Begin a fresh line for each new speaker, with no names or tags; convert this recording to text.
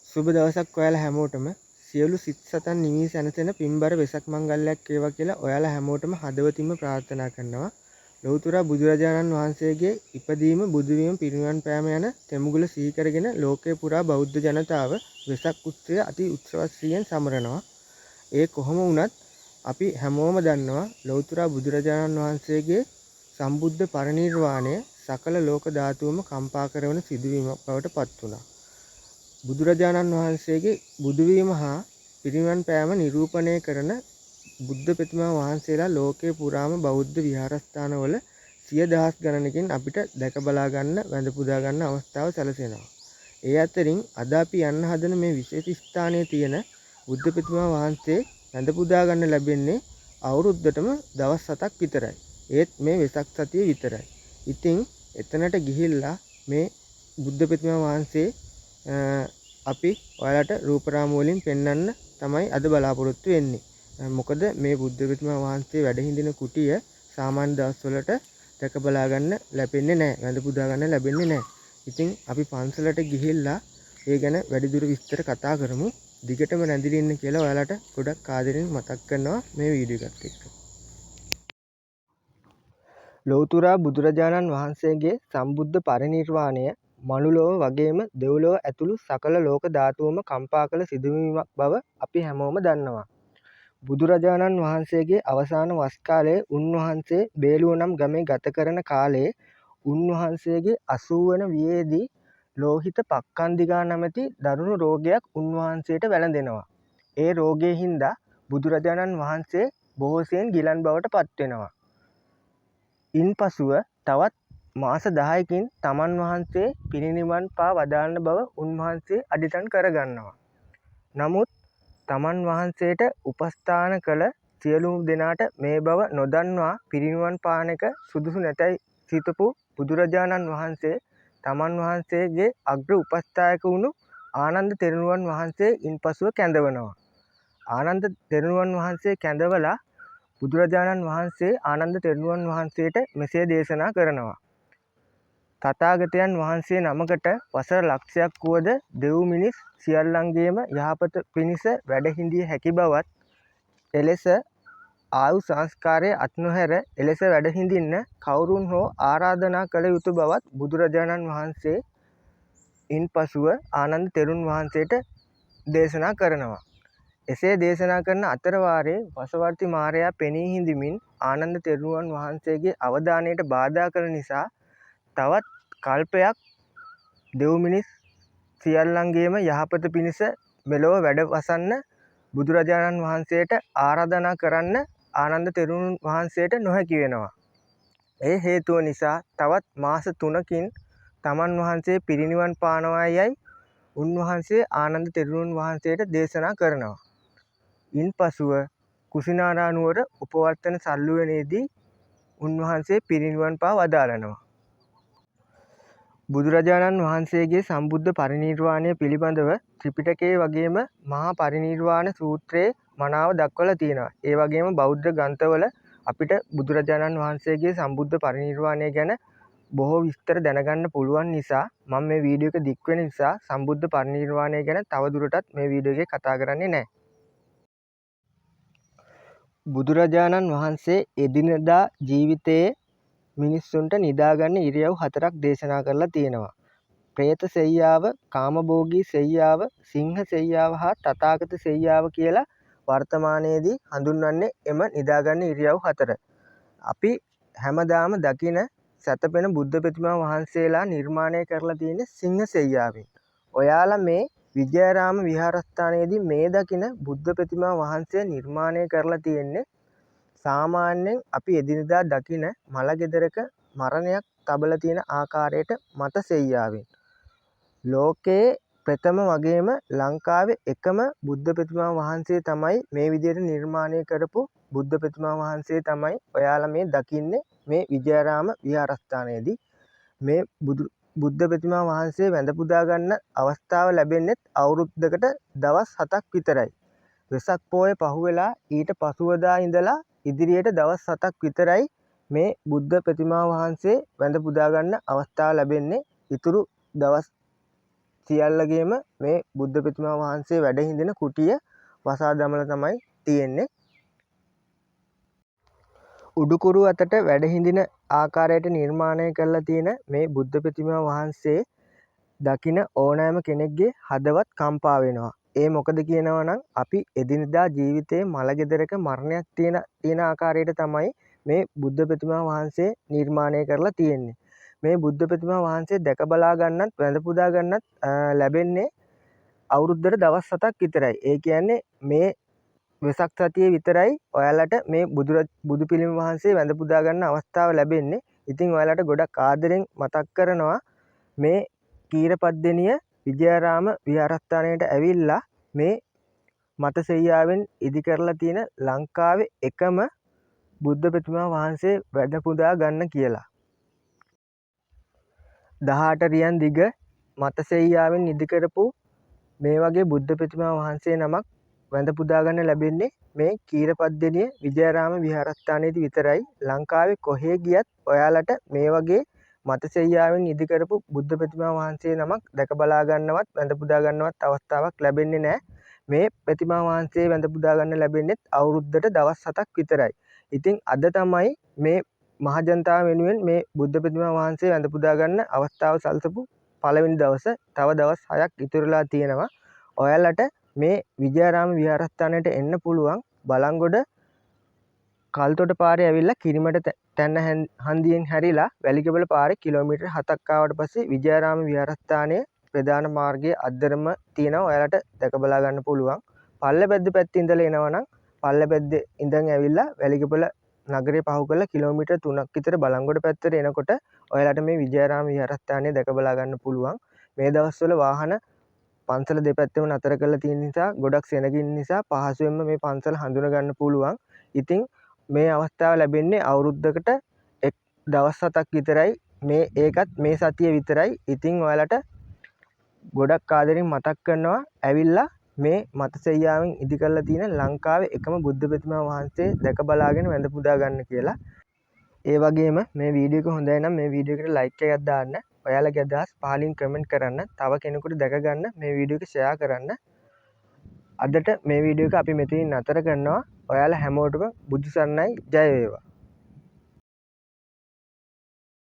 සුබ දවසක් ඔයාලා හැමෝටම. සියලු සිත් සතන් නිවී සැනසෙන පින්බර වෙසක් මංගල්‍යයක් වේවා කියලා ඔයාලා හැමෝටම හදවතින්ම ප්‍රාර්ථනා කරනවා. ලෞතර බුදුරජාණන් වහන්සේගේ ඉපදීම බුදුවීම පිරිනිවන් පෑම යන තෙමුගුල සිහි කරගෙන ලෝකේ පුරා බෞද්ධ ජනතාව වෙසක් උත්සවය අති උත්සවශ්‍රීයෙන් සමරනවා. ඒ කොහොම වුණත් අපි හැමෝම දන්නවා ලෞතර බුදුරජාණන් වහන්සේගේ සම්බුද්ධ පරිනිර්වාණය සකල ලෝක ධාතුවම කම්පා කරන සිදුවීමක් බවට පත් වුණා. බුදුරජාණන් වහන්සේගේ බුදුවීම හා පිරිනිවන් පෑම නිරූපණය කරන බුද්ධ ප්‍රතිමා වහන්සේලා ලෝකේ පුරාම බෞද්ධ විහාරස්ථානවල සිය දහස් ගණනකින් අපිට දැක බලා ගන්න වැඳ පුදා ගන්න අවස්ථාව සැලසෙනවා. ඒ අතරින් අද අපි යන්න හදන මේ විශේෂ ස්ථානයේ තියෙන බුද්ධ ප්‍රතිමා වහන්සේ වැඳ පුදා ගන්න ලැබෙන්නේ අවුරුද්දටම දවස් 7ක් විතරයි. ඒත් මේ වෙසක් සතිය විතරයි. ඉතින් එතනට ගිහිල්ලා මේ බුද්ධ ප්‍රතිමා වහන්සේ අපි ඔයාලට රූපරාම වලින් පෙන්වන්න තමයි අද බලාපොරොත්තු වෙන්නේ. මොකද මේ බුද්ධ ප්‍රතිමා වහන්සේ වැඩ හිඳින කුටිය සාමාන්‍ය දවස්වලට දැක බලා ගන්න ලැබෙන්නේ නැහැ. වැඳ පුදා ගන්න ලැබෙන්නේ නැහැ. ඉතින් අපි පන්සලට ගිහිල්ලා ඒ ගැන වැඩිදුර විස්තර කතා කරමු. දිගටම රැඳිලා ඉන්න කියලා ඔයාලට ගොඩක් ආදරෙන් මතක් කරනවා මේ වීඩියෝ එකත් එක්ක. ලෞතර බුදුරජාණන් වහන්සේගේ සම්බුද්ධ පරිනිර්වාණය මනුලොව වගේම දෙව්ලොව ඇතුළු සකල ලෝක ධාතුවම කම්පා කළ සිදුවීමක් බව අපි හැමෝම දන්නවා. බුදුරජාණන් වහන්සේගේ අවසාන වස් කාලයේ උන්වහන්සේ බේලුව නම් ගමේ ගත කරන කාලයේ උන්වහන්සේගේ 80 වන වියේදී ලෝහිත පක්ඛන්දිකා නැමැති දරුණු රෝගයක් උන්වහන්සේට වැළඳෙනවා. ඒ රෝගයෙන් හින්දා බුදුරජාණන් වහන්සේ බොහෝසෙයින් ගිලන් බවට පත් වෙනවා. ඉන්පසුව තවත් මාස 10කින් තමන් වහන්සේ පිරිනිවන් පා වදාළන බව උන්වහන්සේ අදිටන් කරගන්නවා. නමුත් තමන් වහන්සේට උපස්ථාන කළ සියලුම දෙනාට මේ බව නොදන්වා පිරිනිවන් පාන එක සුදුසු නැතයි සිතපු බුදුරජාණන් වහන්සේ තමන් වහන්සේගේ අග්‍ර උපස්ථායක වුණු ආනන්ද තෙරණුවන් වහන්සේ ඉන්පසුව කැඳවනවා. ආනන්ද තෙරණුවන් වහන්සේ කැඳවලා බුදුරජාණන් වහන්සේ ආනන්ද තෙරණුවන් වහන්සේට මෙසේ දේශනා කරනවා. තථාගතයන් වහන්සේ නමකට වසර ලක්ෂයක් වුවද දෙව් මිනිස් සියල්ලන්ගේම යහපත පිණිස වැඩ හිඳිය හැකි බවත් එලෙස ආයු සංස්කාරය අත් නොහැර එලෙස වැඩ හිඳින්න කවුරුන් හෝ ආරාධනා කළ යුතු බවත් බුදුරජාණන් වහන්සේ ඉන්පසුව ආනන්ද තෙරුන් වහන්සේට දේශනා කරනවා. එසේ දේශනා කරන අතර වාරයේ වසවර්ති මාරයා පෙනී හිඳිමින් ආනන්ද තෙරුවන් වහන්සේගේ අවධානයට බාධා කළ නිසා තවත් කල්පයක් දෙව් මිනිස් සියල්ලන්ගේම යහපත පිණිස මෙලොව වැඩ වසන්න බුදුරජාණන් වහන්සේට ආරාධනා කරන්න ආනන්ද තෙරුන් වහන්සේට නොහැකි වෙනවා. ඒ හේතුව නිසා තවත් මාස 3කින් තමන් වහන්සේ පිරිනිවන් පානවා යයි උන්වහන්සේ ආනන්ද තෙරුන් වහන්සේට දේශනා කරනවා. ඉන්පසුව කුසිනාරා නුවර උපවර්තන සල්ලුවනේදී උන්වහන්සේ පිරිනිවන් පා වදාළනවා. බුදුරජාණන් වහන්සේගේ සම්බුද්ධ පරිනිර්වාණය පිළිබඳව ත්‍රිපිටකයේ වගේම මහා පරිනිර්වාණ සූත්‍රයේ මනාව දක්වලා තියෙනවා. ඒ වගේම බෞද්ධ ග්‍රන්ථවල අපිට බුදුරජාණන් වහන්සේගේ සම්බුද්ධ පරිනිර්වාණය ගැන බොහෝ විස්තර දැනගන්න පුළුවන් නිසා මම මේ වීඩියෝ එක දික් වෙන නිසා සම්බුද්ධ පරිනිර්වාණය ගැන තවදුරටත් මේ වීඩියෝ එකේ කතා කරන්නේ නැහැ. බුදුරජාණන් වහන්සේ එදිනෙදා ජීවිතයේ මිනිස්සුන්ට නිදාගන්න ඉරියව් 4ක් දේශනා කරලා තියෙනවා. പ്രേත සෙයියාව, කාමභෝගී සෙයියාව, සිංහ සෙයියාව හා තථාගත සෙයියාව කියලා වර්තමානයේදී හඳුන්වන්නේ එම නිදාගන්න ඉරියව් 4. අපි හැමදාම දකින සැතපෙන බුද්ධ ප්‍රතිමා වහන්සේලා නිර්මාණය කරලා තියෙන සිංහ සෙයියාවෙන්. ඔයාලා මේ විජයාරාම විහාරස්ථානයේදී මේ දකින බුද්ධ ප්‍රතිමා වහන්සේ නිර්මාණය කරලා තියෙන්නේ සාමාන්‍යයෙන් අපි එදිනෙදා දකින මල ගෙදරක මරණයක් තබලා තියෙන ආකාරයට මත සෙයියාවෙන්. ලෝකයේ ප්‍රථම වගේම ලංකාවේ එකම බුද්ධ ප්‍රතිමා වහන්සේ තමයි මේ විදිහට නිර්මාණය කරපු බුද්ධ ප්‍රතිමා වහන්සේ තමයි ඔයාලා මේ දකින්නේ මේ විජයාරාම විහාරස්ථානයේදී. මේ බුද්ධ ප්‍රතිමා වහන්සේ වැඳ පුදා ගන්න අවස්ථාව ලැබෙන්නේ අවුරුද්දකට දවස් 7ක් විතරයි. වෙසක් පෝය පහුවෙලා ඊට පසුවදා ඉඳලා ඉදිරියට දවස් 7ක් විතරයි මේ බුද්ධ ප්‍රතිමා වහන්සේ වැඳ පුදා ගන්න අවස්ථාව ලැබෙන්නේ. ඉතුරු දවස් සියල්ලගේම මේ බුද්ධ ප්‍රතිමා වහන්සේ වැඩ හිඳින කුටිය වසා දමලා තමයි තියෙන්නේ. උඩුකුරු අතට වැඩ හිඳින ආකාරයට නිර්මාණය කරලා තියෙන මේ බුද්ධ ප්‍රතිමා වහන්සේ දකින ඕනෑම කෙනෙක්ගේ හදවත් කම්පා වෙනවා. ඒ මොකද කියනවා නම් අපි එදිනදා ජීවිතයේ මළගෙදරක මරණයක් තියෙන ආකාරයට තමයි මේ බුද්ධ ප්‍රතිමා වහන්සේ නිර්මාණය කරලා තියෙන්නේ. මේ බුද්ධ ප්‍රතිමා වහන්සේ දැක බලා ගන්නත් වැඳ පුදා ගන්නත් ලැබෙන්නේ අවුරුද්දට දවස් 7ක් විතරයි. ඒ කියන්නේ මේ වෙසක් සතියේ විතරයි ඔයාලට මේ බුදු පිළිම වහන්සේ වැඳ පුදා ගන්න අවස්ථාව ලැබෙන්නේ. ඉතින් ඔයාලට ගොඩක් ආදරෙන් මතක් කරනවා මේ කීරපද්දෙනිය විජයාරාම විහාරස්ථානයට ඇවිල්ලා මේ මත සෙයියාවෙන් ඉදි කරලා තියෙන ලංකාවේ එකම බුද්ධ ප්‍රතිමා වහන්සේ වැඳ පුදා ගන්න කියලා. 18 රියන් දිග මත සෙයියාවෙන් ඉදි කරපු මේ වගේ බුද්ධ ප්‍රතිමා වහන්සේ නමක් වැඳ පුදා ගන්න ලැබෙන්නේ මේ කීරපද්දෙනිය විජයාරාම විහාරස්ථානයේදී විතරයි. ලංකාවේ කොහේ ගියත් ඔයාලට මේ වගේ මත සෙයියාවෙන් ඉදි කරපු බුද්ධ ප්‍රතිමා වහන්සේ නමක් දැක බලා ගන්නවත් වැඳ පුදා ගන්නවත් අවස්ථාවක් ලැබෙන්නේ නැහැ. මේ ප්‍රතිමා වහන්සේ වැඳ පුදා ගන්න ලැබෙන්නේ අවුරුද්දට දවස් 7ක් විතරයි. ඉතින් අද තමයි මේ මහජනතාව වෙනුවෙන් මේ බුද්ධ ප්‍රතිමා වහන්සේ වැඳ පුදා ගන්න අවස්ථාව සලසපු පළවෙනි දවස. තව දවස් 6ක් ඉතුරුලා තියෙනවා. ඔයාලට මේ විජයාරාම විහාරස්ථානයට එන්න පුළුවන් බලංගොඩ කල්තොට පාරේ ඇවිල්ලා කිරිමට තැන්න හන්දියෙන් හැරිලා වැලිකබල පාරේ කිලෝමීටර් 7ක් ආවට පස්සේ විජයාරාම විහාරස්ථානයේ ප්‍රධාන මාර්ගයේ අද්දරම තියෙනවා. ඔයාලට දැක බලා ගන්න පුළුවන්. පල්ලෙපැද්ද පැත්තේ ඉඳලා එනවනම් පල්ලෙපැද්දේ ඉඳන් ඇවිල්ලා වැලිකබල නගරේ පහු කරලා කිලෝමීටර් 3ක් විතර බලංගොඩ පැත්තට එනකොට ඔයාලට මේ විජයාරාම විහාරස්ථානය දැක බලා ගන්න පුළුවන්. මේ දවස්වල වාහන පන්සල දෙපැත්තම නතර කරලා තියෙන නිසා ගොඩක් සෙනගින් නිසා පහසුවෙන්ම මේ පන්සල හඳුනා ගන්න පුළුවන්. ඉතින් මේ අවස්ථාව ලැබෙන්නේ අවුරුද්දකට දවස් 7ක් විතරයි. ඒකත් මේ සතිය විතරයි. ඉතින් ඔයාලට ගොඩක් ආදරෙන් මතක් කරනවා ඇවිල්ලා මේ මත සෙයියාවෙන් ඉදි කරලා තියෙන ලංකාවේ එකම බුද්ධ ප්‍රතිමා වහන්සේ දැක බලාගෙන වැඳ පුදා ගන්න කියලා. ඒ වගේම මේ වීඩියෝ එක හොඳයි නම් මේ වීඩියෝ එකට ලයික් එකක් දාන්න. ඔයාලගේ අදහස් පහලින් කමෙන්ට් කරන්න. තව කෙනෙකුට දැක ගන්න මේ වීඩියෝ එක ෂෙයා කරන්න. අදට මේ වීඩියෝ එක අපි මෙතනින් නතර කරනවා. ඔයාලා හැමෝටම බුදු සරණයි. ජය වේවා.